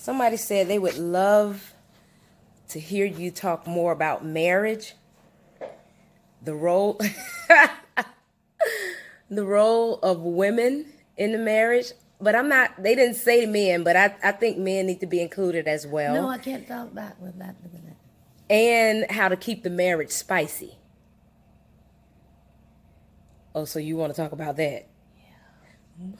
Somebody said they would love to hear you talk more about marriage, the role, the role of women in the marriage. But I'm not. They didn't say men, but I think men need to be included as well. No, I can't talk about without looking at it. And how to keep the marriage spicy. Oh, so you want to talk about that? Yeah.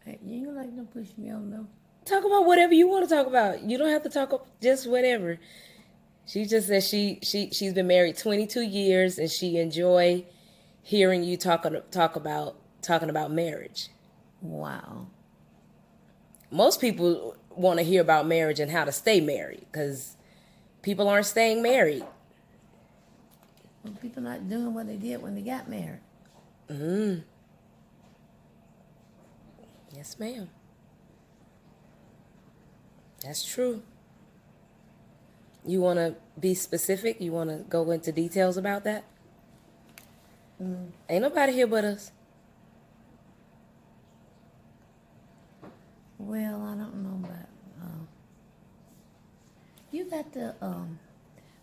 Hey, you ain't like to push me on though. Talk about whatever you want to talk about. You don't have to talk just whatever. She just said she's been married 22 years and she enjoy hearing you talking about marriage. Wow. Most people want to hear about marriage and how to stay married because people aren't staying married. Well, people not doing what they did when they got married. Yes, ma'am. That's true. You want to be specific? You want to go into details about that? Ain't nobody here but us. Well, I don't know about. You got to.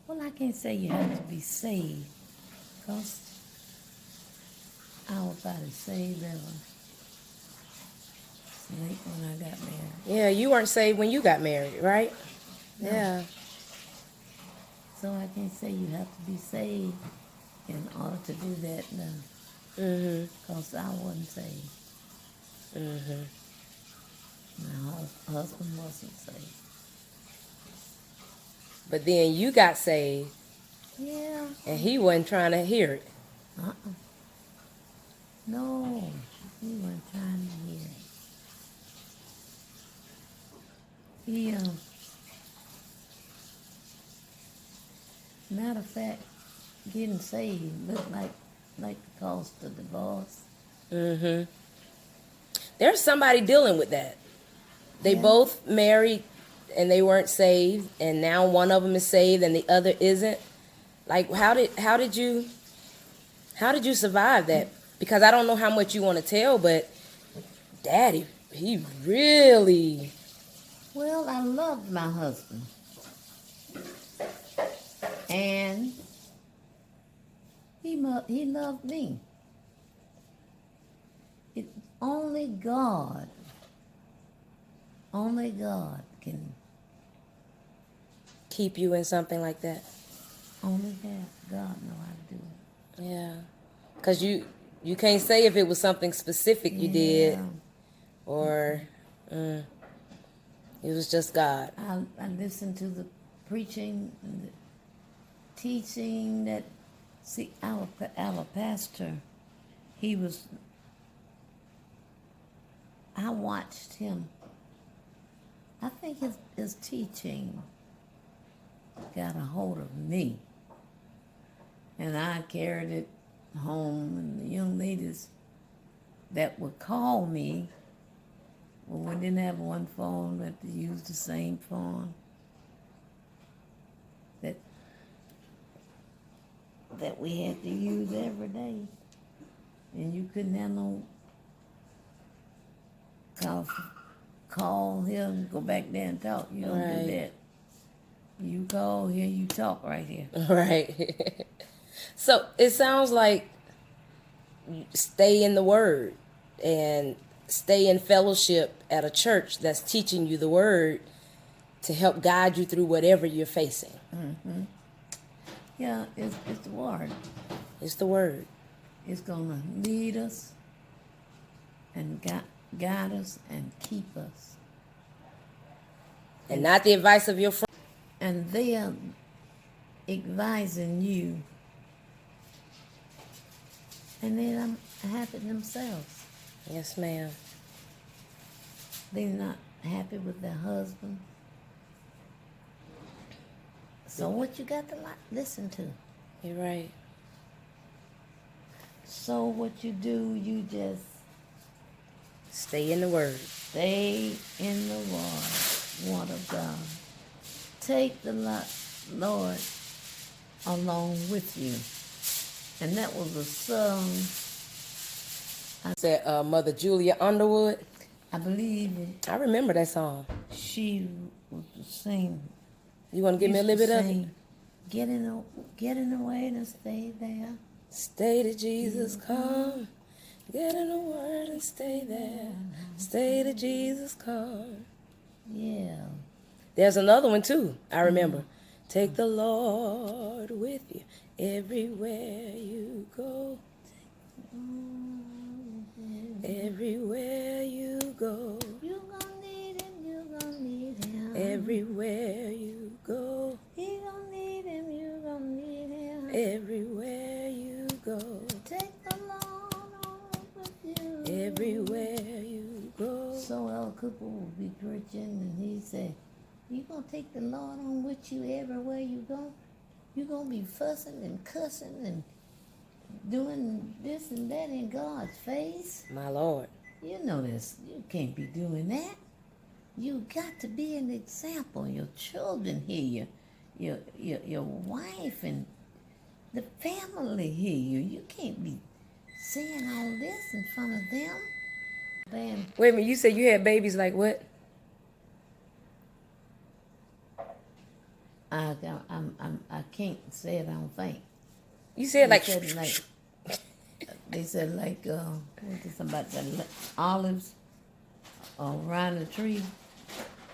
Well, I can't say you have to be saved, cause I was probably saved ever. Late when I got married. Yeah, you weren't saved when you got married, right? No. Yeah. So I can't say you have to be saved in order to do that now. Because I wasn't saved. My husband wasn't saved. But then you got saved. Yeah. And he wasn't trying to hear it. No, he wasn't trying to hear it. Matter of fact, getting saved looked like the cost of divorce. There's somebody dealing with that. They both married and they weren't saved, and now one of them is saved and the other isn't. Like, how did you survive that? Because I don't know how much you want to tell, but Daddy, he really. Well, I loved my husband. And he loved me. Only God can keep you in something like that. Only God know how to do it. Yeah. Because you can't say if it was something specific you did or it was just God. I listened to the preaching and the teaching that, see, our pastor, I watched him. I think his teaching got a hold of me. And I carried it home, and the young ladies that would call me, when we didn't have one phone, we had to use the same phone that we had to use every day. And you couldn't have no call here and go back there and talk. You don't do that. You call here, you talk right here. Right. So it sounds like stay in the Word and stay in fellowship at a church that's teaching you the Word to help guide you through whatever you're facing. Yeah, it's the Word. It's the Word. It's going to lead us and guide us and keep us. And not the advice of your friend. And they are advising you, and they're not happy themselves. Yes, ma'am. They're not happy with their husband. So what you got to listen to? You're right. So what you do, you just stay in the Word. Stay in the Word of God. Take the Lord along with you. And that was a song, Said Mother Julia Underwood. I believe I remember that song. she was sing. You want to give me a little bit of it? Get in the way and stay there. Stay to Jesus come. Get in the word and stay there. Stay to Jesus come. Yeah. There's another one too, I remember. Take the Lord with you everywhere you go. Everywhere you go. You gon' need him, you gon' need him. Everywhere you go. He gon' need him, you gon' need him. Everywhere you go. Take the Lord on with you. Everywhere you go. So El Cooper will be preaching and he said, you gonna take the Lord on with you everywhere you go? You gonna be fussing and cussing and doing this and that in God's face? My Lord. You know this. You can't be doing that. You got to be an example. Your children hear you. Your wife and the family hear you. You can't be saying all this in front of them. Then Wait a minute, you said you had babies like what? I can't say it. I don't think. You said like, They said like what is about the olives around the tree.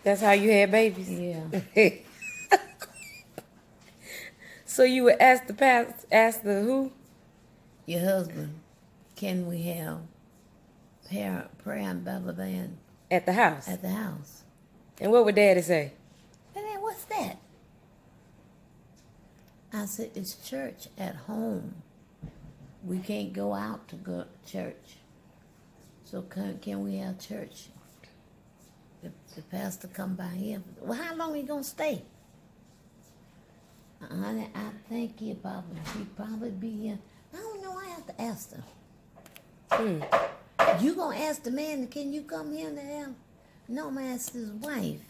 that's how you had babies? Yeah. So you would ask the who? Your husband, can we have prayer and Bible band At the house. at the house? And what would Daddy say? And then what's that? I said, it's church at home. We can't go out to go to church. So can we have church? The pastor come by here. Well, how long he gonna stay? Honey, I think he probably be here. I don't know. I have to ask him. You gonna ask the man? Can you come here now? No, I'm gonna ask his wife,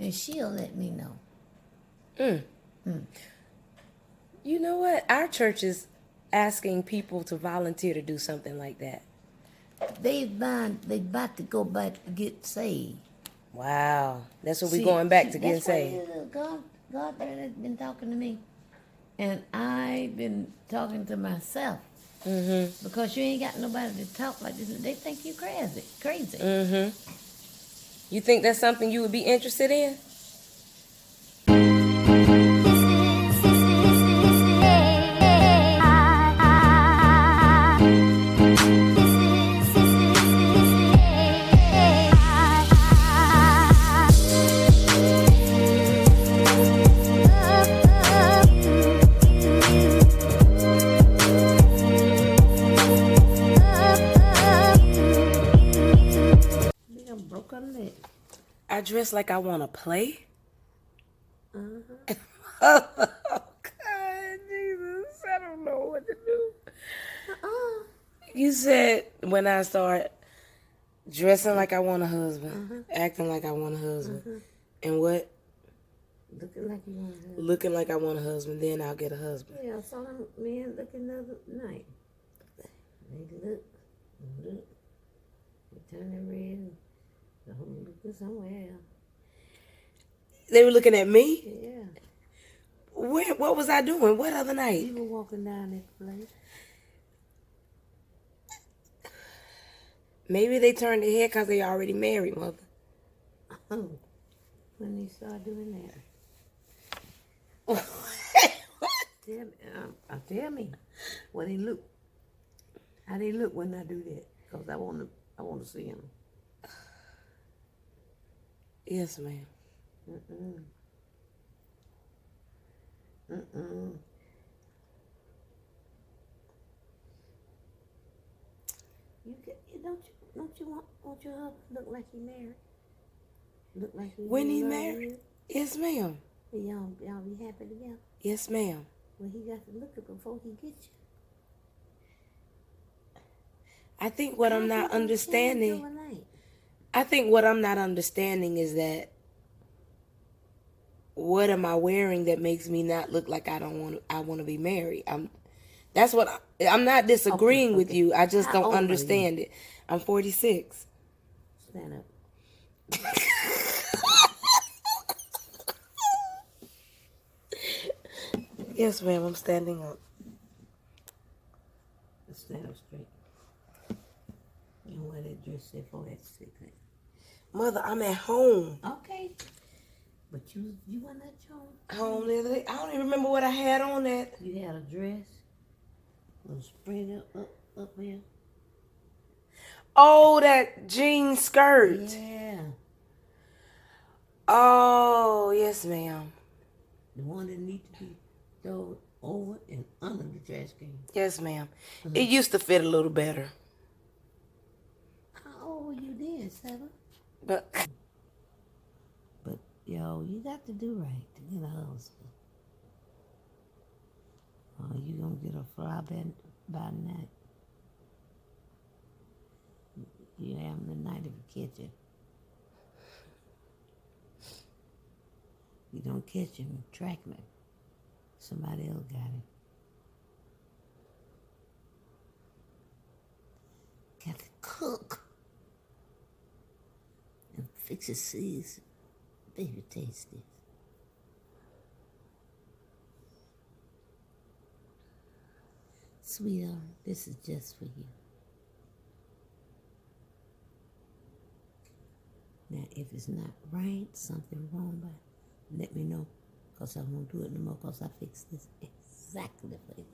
and she'll let me know. You know what? Our church is asking people to volunteer to do something like that. They about to go back to get saved. Wow. That's what we're going back to get that's what saved. it is. God really been talking to me, and I've been talking to myself. Because you ain't got nobody to talk like this. They think you crazy. You think that's something you would be interested in? Broke her leg. I dress like I want to play? Oh, God, Jesus. I don't know what to do. You said when I start dressing like I want a husband, acting like I want a husband, and what? Looking like you want to. Looking like I want a husband, then I'll get a husband. Yeah, I saw them men looking the other night. They look. They turn their red. I'm looking somewhere else. They were looking at me? Yeah. What was I doing? What other night? You were walking down that place. Maybe they turned their head because they already married, Mother. Oh. When they start doing that. Tell me what they look. How they look when I do that. Because I want to see them. Yes, ma'am. Don't you want your husband to look like he married? Look like he When he married? Yes, ma'am. Y'all be happy together. Yes, ma'am. Well, he got to look it before he gets you. I think what I'm not understanding. I think what I'm not understanding is that what am I wearing that makes me not look like I want to be married? That's what I'm not disagreeing with Okay. you. I just How don't old are you? understand it. I'm 46. Stand up. Yes, ma'am. I'm standing up. Stand up straight. And wear that dress say for that sick. Mother, I'm at home. Okay. But you weren't at home. Home the other day. I don't even remember what I had on that. You had a dress. Little spread up here. Oh, that jean skirt. Yeah. Oh, yes, ma'am. The one that need to be thrown over and under the trash can. Yes, ma'am. It used to fit a little better. How old were you then, Sarah? But But yo, you got to do right to get a husband. Oh, you gonna get a fly by night. You have him the night of the kitchen. You don't catch him, track him. Somebody else got him. Got to cook and fix his seeds. Baby, taste this. Sweetheart, this is just for you. Now, if it's not right, something wrong by it, let me know, because I won't do it no more, because I fixed this exactly for you.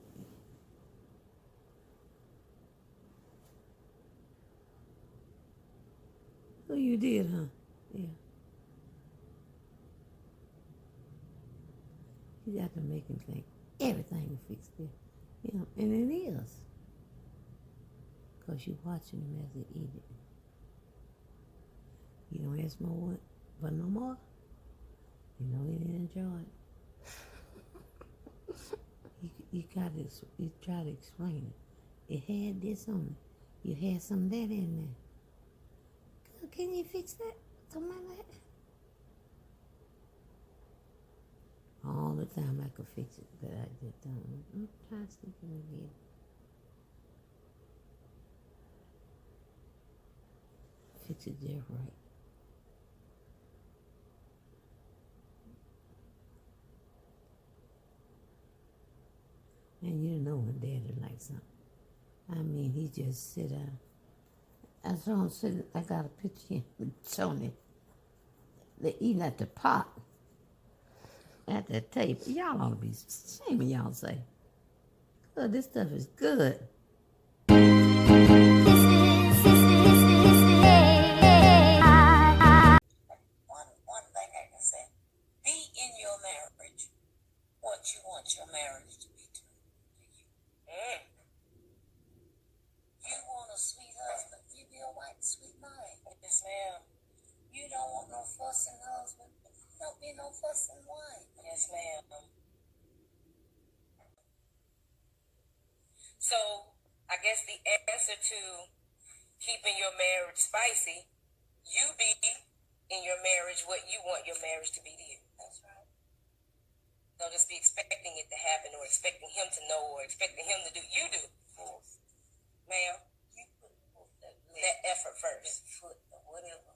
Oh, you did, huh? Yeah. You got to make him think everything will fix this. Yeah, and it is. Because you're watching him as he eat it. You don't ask more for no more. You know he didn't enjoy it. You try to explain it. It had this on it. You had some of that in there. Girl, can you fix that? Something like that? All the time I could fix it, but I just don't. I'm trying to stick it again. Fix it just right. And you know when Daddy likes something. I mean, he just sit down. I saw him sitting, I got a picture of Tony. They eating at the pot, at the table. Y'all ought to be ashamed of y'all say, oh, this stuff is good. One thing I can say, be in your marriage what you want your marriage to be to you. You want a sweet husband, you be a white sweet wife. Yes, ma'am. You don't want no fussing husband, don't be no fussing wife. Yes, ma'am. So, I guess the answer to keeping your marriage spicy, you be in your marriage what you want your marriage to be to you. That's right. Don't just be expecting it to happen or expecting him to know or expecting him to do. You do. Ma'am, you put that effort first. Foot or whatever.